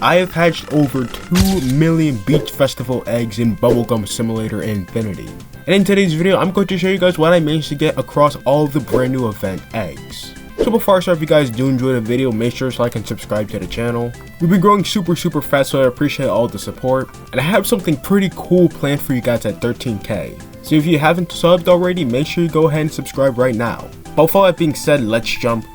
I have hatched over 2 million Beach Festival eggs in Bubblegum Simulator Infinity. And in today's video, I'm going to show you guys what I managed to get across all of the brand new event eggs. So before I start, if you guys do enjoy the video, make sure to like and subscribe to the channel. We've been growing super fast, so I appreciate all the support. And I have something pretty cool planned for you guys at 13K. So if you haven't subbed already, make sure you go ahead and subscribe right now. But with all that being said, let's jump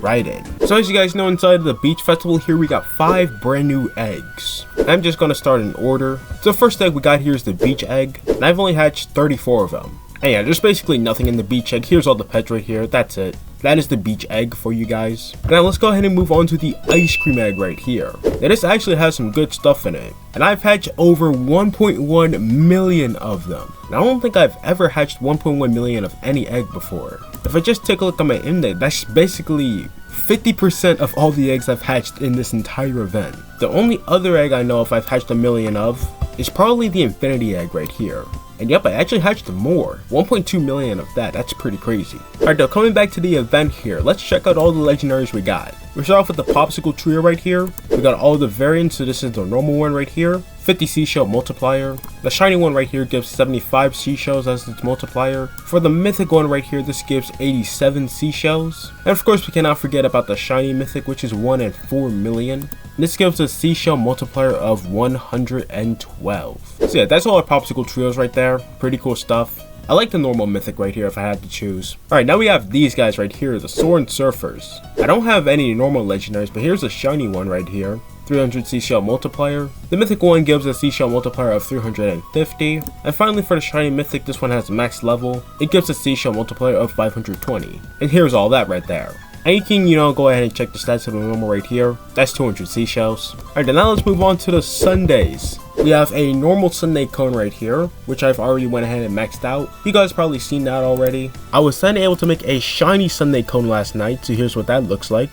right in. So as you guys know, inside of the Beach Festival here, we got 5 brand new eggs. And I'm just going to start in order. So the first egg we got here is the beach egg, and I've only hatched 34 of them. And yeah, there's basically nothing in the beach egg. Here's all the pets right here. That's it. That is the beach egg for you guys. Now let's go ahead and move on to the ice cream egg right here. Now this actually has some good stuff in it. And I've hatched over 1.1 million of them. And I don't think I've ever hatched 1.1 million of any egg before. If I just take a look at my index, that's basically 50% of all the eggs I've hatched in this entire event. The only other egg I know if I've hatched a million of is probably the infinity egg right here. And yep, I actually hatched more. 1.2 million of that. That's pretty crazy. Alright, now coming back to the event here, let's check out all the legendaries we got. We start off with the popsicle trio right here. We got all the variants, so this is the normal one right here. 50 seashell multiplier. The shiny one right here gives 75 seashells as its multiplier. For the mythic one right here, this gives 87 seashells. And of course, we cannot forget about the shiny mythic, which is 1 in 4 million. This gives a seashell multiplier of 112. So yeah, that's all our popsicle trios right there. Pretty cool stuff. I like the normal mythic right here if I had to choose. Alright, now we have these guys right here, the Soaring Surfers. I don't have any normal legendaries, but here's a shiny one right here. 300 seashell multiplier. The mythic one gives a seashell multiplier of 350. And finally for the shiny mythic, this one has max level. It gives a seashell multiplier of 520. And here's all that right there. And you can, go ahead and check the stats of the normal right here. That's 200 seashells. Alright, now let's move on to the sundaes. We have a normal sundae cone right here, which I've already went ahead and maxed out. You guys probably seen that already. I was finally able to make a shiny sundae cone last night, so here's what that looks like.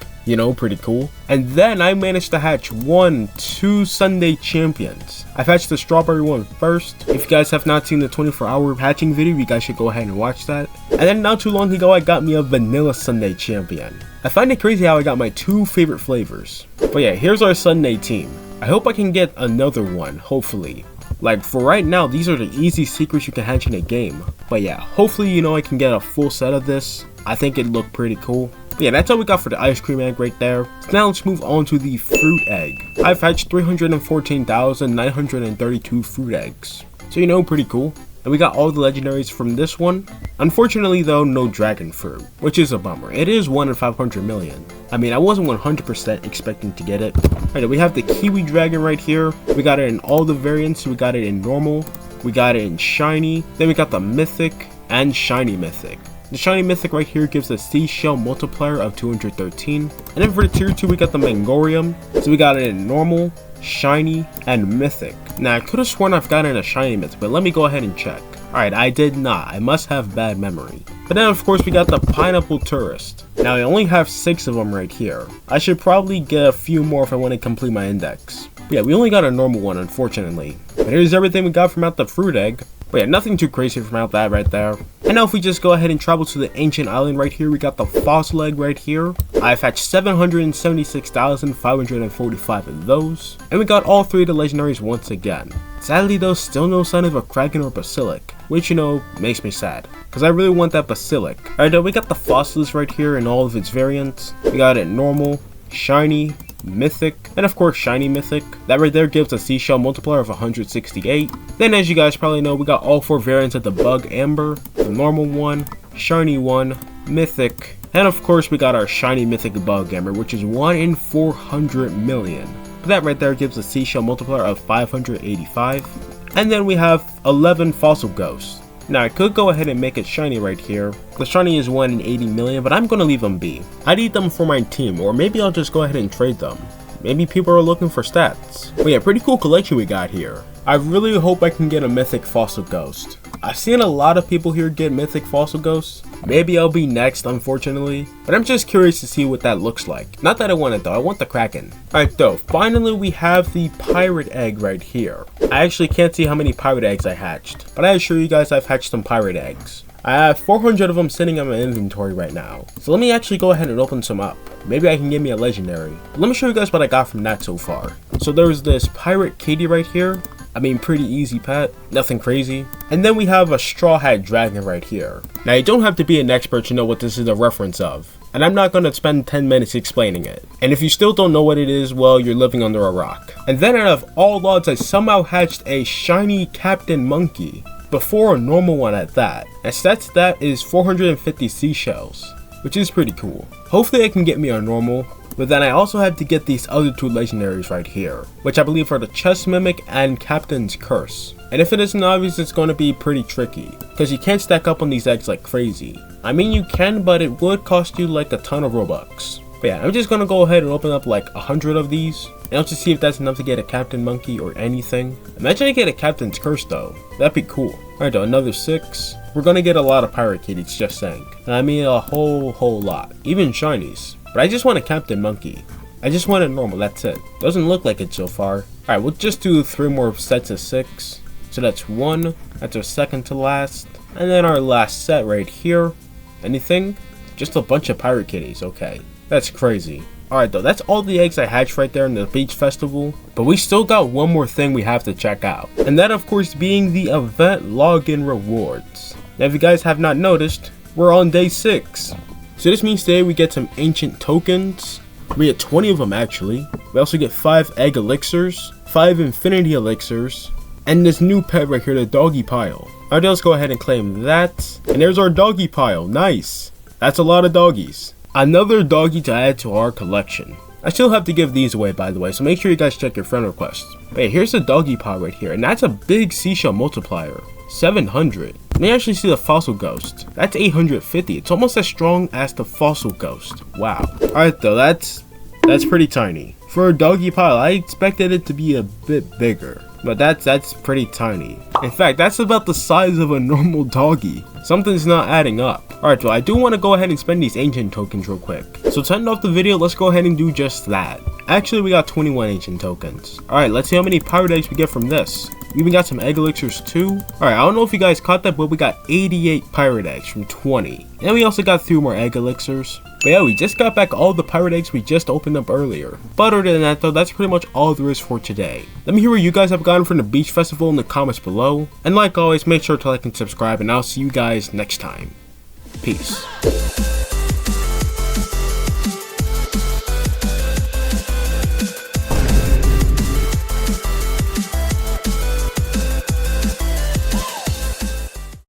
Pretty cool. And then I managed to hatch 2 sundae champions. I've hatched the strawberry one first. If you guys have not seen the 24-hour hatching video, you guys should go ahead and watch that. And then not too long ago, I got me a vanilla sundae champion. I find it crazy how I got my 2 favorite flavors. But yeah, here's our sundae team. I hope I can get another one, hopefully. Like, for right now, these are the easy secrets you can hatch in a game. But yeah, hopefully, I can get a full set of this. I think it looked pretty cool. But yeah, that's all we got for the ice cream egg right there. So now let's move on to the fruit egg. I've hatched 314,932 fruit eggs. So, pretty cool. And we got all the legendaries from this one. Unfortunately though, no dragon fruit, which is a bummer. It is 1 in 500 million. I mean, I wasn't 100% expecting to get it. Alright, we have the kiwi dragon right here. We got it in all the variants. We got it in normal, we got it in shiny, then we got the mythic and shiny mythic. The shiny mythic right here gives a seashell multiplier of 213. And then for the tier 2, we got the mangorium. So we got it in normal, shiny, and mythic. Now I could have sworn I've gotten a shiny mythic, but let me go ahead and check. Alright, I did not. I must have bad memory. But then of course we got the pineapple tourist. Now I only have 6 of them right here. I should probably get a few more if I want to complete my index. But yeah, we only got a normal one, unfortunately. But here's everything we got from out the fruit egg. But yeah, nothing too crazy from out that right there. And now if we just go ahead and travel to the ancient island right here, we got the fossil egg right here. I've hatched 776,545 of those. And we got all 3 of the legendaries once again. Sadly though, still no sign of a kraken or basilic, which makes me sad, because I really want that basilic. Alright, now we got the fossils right here in all of its variants. We got it normal, shiny, mythic, and of course shiny mythic. That right there gives a seashell multiplier of 168. Then as you guys probably know, we got all 4 variants of the bug amber, the normal one, shiny one, mythic, and of course we got our shiny mythic bug amber, which is 1 in 400 million. That right there gives a seashell multiplier of 585. And then we have 11 fossil ghosts. Now I could go ahead and make it shiny right here. The shiny is 1 in 80 million, but I'm gonna leave them be. I need them for my team, or maybe I'll just go ahead and trade them. Maybe people are looking for stats. But yeah, pretty cool collection we got here. I really hope I can get a mythic fossil ghost. I've seen a lot of people here get mythic fossil ghosts. Maybe I'll be next, unfortunately, but I'm just curious to see what that looks like. Not that I want it though, I want the Kraken. Alright though, finally we have the pirate egg right here. I actually can't see how many pirate eggs I hatched, but I assure you guys I've hatched some pirate eggs. I have 400 of them sitting in my inventory right now. So let me actually go ahead and open some up. Maybe I can get me a legendary. But let me show you guys what I got from that so far. So there's this pirate kitty right here. I mean, pretty easy pet, nothing crazy. And then we have a straw hat dragon right here. Now you don't have to be an expert to know what this is a reference of, and I'm not gonna spend 10 minutes explaining it. And if you still don't know what it is, well, you're living under a rock. And then out of all odds, I somehow hatched a shiny Captain Monkey, before a normal one at that. And stats that is 450 seashells, which is pretty cool. Hopefully I can get me a normal. But then I also have to get these other two legendaries right here, which I believe are the Chest Mimic and Captain's Curse. And if it isn't obvious, it's going to be pretty tricky, because you can't stack up on these eggs like crazy. I mean you can, but it would cost you like a ton of Robux. But yeah, I'm just going to go ahead and open up like 100 of these, and I'll just see if that's enough to get a Captain Monkey or anything. Imagine I get a Captain's Curse though, that'd be cool. Alright though, another 6. We're going to get a lot of pirate kitties, just saying. And I mean a whole lot, even shinies. But I just want a Captain Monkey. I just want it normal, that's it. Doesn't look like it so far. Alright, we'll just do 3 more sets of 6. So that's 1, that's our second to last. And then our last set right here. Anything? Just a bunch of pirate kitties, okay. That's crazy. Alright though, that's all the eggs I hatched right there in the beach festival. But we still got one more thing we have to check out. And that of course being the event login rewards. Now if you guys have not noticed, we're on day 6. So this means today we get some ancient tokens. We get 20 of them actually. We also get 5 egg elixirs, 5 infinity elixirs, and this new pet right here, the doggy pile. Alright, let's go ahead and claim that. And there's our doggy pile, nice. That's a lot of doggies. Another doggy to add to our collection. I still have to give these away by the way, so make sure you guys check your friend requests. But hey, here's the doggy pile right here, and that's a big seashell multiplier. 700. Let me actually see the fossil ghost. That's 850. It's almost as strong as the fossil ghost. Wow. Alright though, that's pretty tiny. For a doggy pile, I expected it to be a bit bigger. But that's pretty tiny. In fact, that's about the size of a normal doggy. Something's not adding up. Alright, well I do want to go ahead and spend these ancient tokens real quick. So to end off the video, let's go ahead and do just that. Actually, we got 21 ancient tokens. Alright, let's see how many pirate eggs we get from this. We even got some egg elixirs too. Alright, I don't know if you guys caught that, but we got 88 pirate eggs from 20. And we also got 3 more egg elixirs. But yeah, we just got back all the pirate eggs we just opened up earlier. But other than that though, that's pretty much all there is for today. Let me hear what you guys have gotten from the beach festival in the comments below. And like always, make sure to like and subscribe, and I'll see you guys next time. Peace.